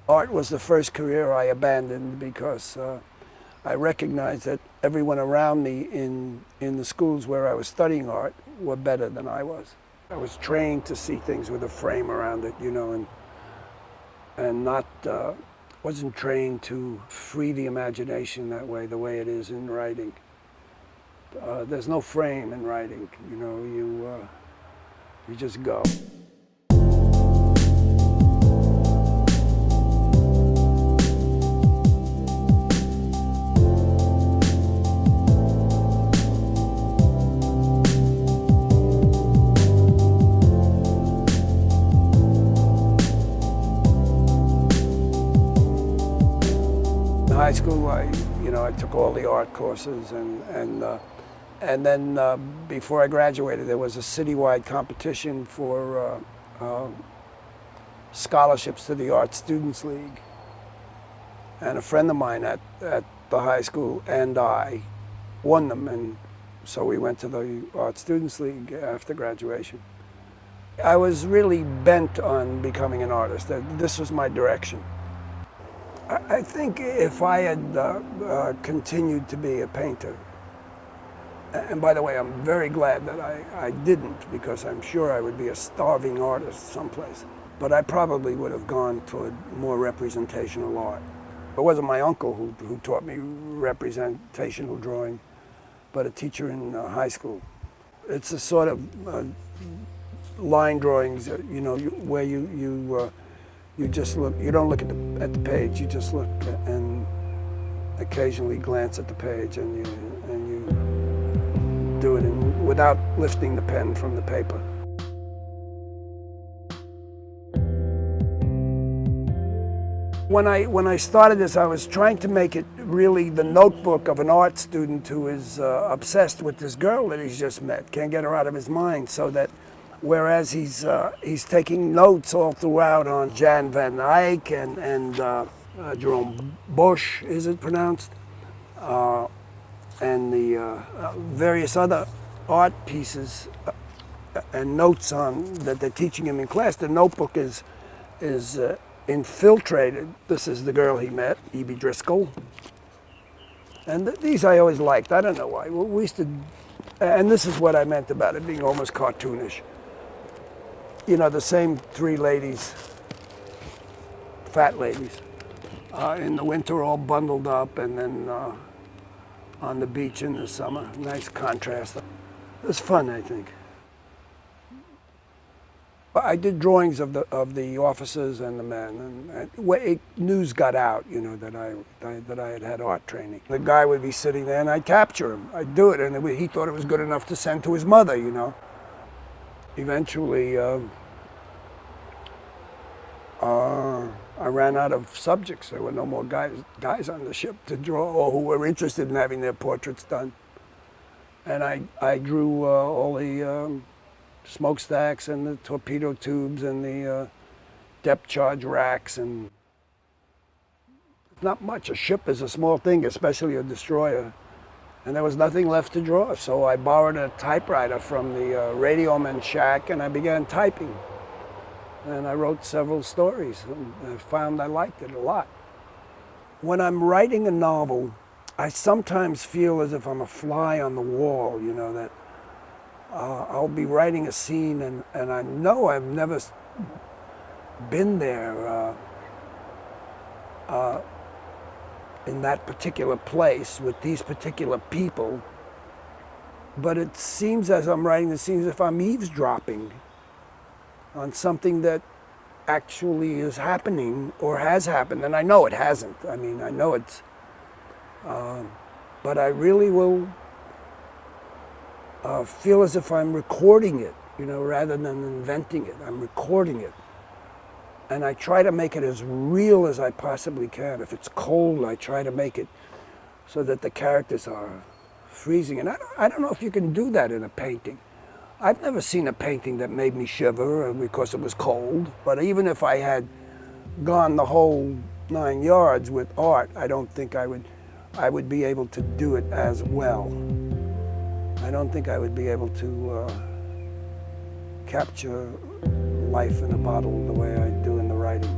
Art was the first career I abandoned because I recognized that everyone around me in the schools where I was studying art were better than I was. I was trained to see things with a frame around it, and not wasn't trained to free the imagination that way, the way it is in writing. There's no frame in writing, you just go. In high school, I took all the art courses, and then before I graduated, there was a citywide competition for scholarships to the Art Students League. And a friend of mine at the high school and I won them, and so we went to the Art Students League after graduation. I was really bent on becoming an artist. This was my direction. I think if I had continued to be a painter, and by the way, I'm very glad that I didn't, because I'm sure I would be a starving artist someplace. But I probably would have gone toward more representational art. It wasn't my uncle who taught me representational drawing, but a teacher in high school. It's a sort of line drawings, where you just look. You don't look at the page. You just look and occasionally glance at the page, and you do it without lifting the pen from the paper. When I started this, I was trying to make it really the notebook of an art student who is obsessed with this girl that he's just met, can't get her out of his mind, so that whereas he's taking notes all throughout on Jan van Eyck and Jerome Bosch, is it pronounced? And the various other art pieces and notes on that they're teaching him in class. The notebook is infiltrated. This is the girl he met, E.B. Driscoll. And these I always liked. I don't know why. We used to, and this is what I meant about it being almost cartoonish. The same three ladies, fat ladies, in the winter all bundled up, and then on the beach in the summer. Nice contrast. It was fun, I think. I did drawings of the officers and the men, and news got out, that I had art training. The guy would be sitting there, and I'd capture him. I'd do it, and he thought it was good enough to send to his mother, Eventually, I ran out of subjects. There were no more guys on the ship to draw, or who were interested in having their portraits done. And I drew all the smokestacks and the torpedo tubes and the depth charge racks, and not much. A ship is a small thing, especially a destroyer. And there was nothing left to draw, so I borrowed a typewriter from the radioman's shack, and I began typing. And I wrote several stories, and I found I liked it a lot. When I'm writing a novel, I sometimes feel as if I'm a fly on the wall, that I'll be writing a scene, and I know I've never been there in that particular place with these particular people, but it seems as I'm writing the scenes, if I'm eavesdropping on something that actually is happening or has happened, and I know it hasn't. I mean, I know it's, but I really will feel as if I'm recording it, rather than inventing it. I'm recording it. And I try to make it as real as I possibly can. If it's cold, I try to make it so that the characters are freezing. And I don't know if you can do that in a painting. I've never seen a painting that made me shiver because it was cold. But even if I had gone the whole 9 yards with art, I don't think I would be able to do it as well. I don't think I would be able to capture life in a bottle the way I do in the writing.